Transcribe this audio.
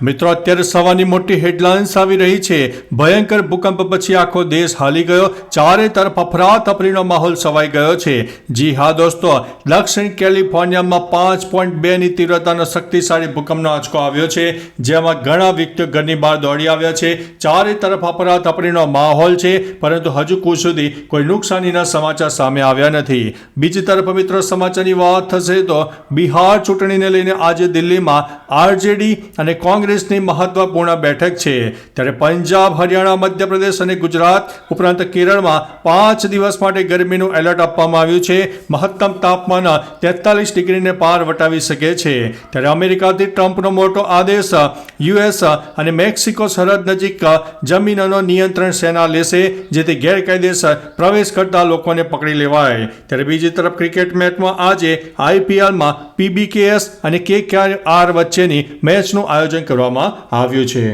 મિત્રો, અત્યારે સવારની મોટી હેડલાઇન્સ આવી રહી છે. ભયંકર ભૂકંપ પછી આખો દેશ હાલી ગયો. ચારે તરફ અફરાતફરીનો માહોલ છવાઈ ગયો છે. જી હા દોસ્તો, દક્ષિણ કેલિફોર્નિયામાં 5.2ની તીવ્રતાનો શક્તિશાળી ભૂકંપનો આંચકો આવ્યો છે, જેમાં ઘણા વ્યક્તિઓ ઘરની બહાર દોડી આવ્યા છે. ચારે તરફ અફરાતફરીનો માહોલ છે, પરંતુ હજુ સુધી કોઈ નુકસાનીના સમાચાર સામે આવ્યા નથી. બીજી તરફ મિત્રો, સમાચારની વાત થશે તો બિહાર ચૂંટણીને લઈને આજે દિલ્હીમાં આરજેડી અને કોંગ્રેસની મહત્વપૂર્ણ બેઠક છે. ત્યારે પંજાબ, હરિયાણા, મધ્યપ્રદેશ અને ગુજરાત ઉપરાંત કેરળમાં 5 દિવસ માટે ગરમીનું એલર્ટ આપવામાં આવ્યું છે. મહત્તમ તાપમાન 43 ડિગ્રીને પાર વટાવી શકે છે. ત્યારે અમેરિકાથી ટ્રમ્પનો મોટો આદેશ. યુએસ અને મેક્સિકો સરહદ નજીક જમીનનો નિયંત્રણ સેના લેશે, જેથી ગેરકાયદેસર પ્રવેશ કરતા લોકોને પકડી લેવાય. ત્યારે બીજી તરફ ક્રિકેટ મેચમાં આજે આઈપીએલમાં પીબીકેએસ અને કેકેઆર વચ્ચેની મેચનું આયોજન કરવામાં આવ્યું છે.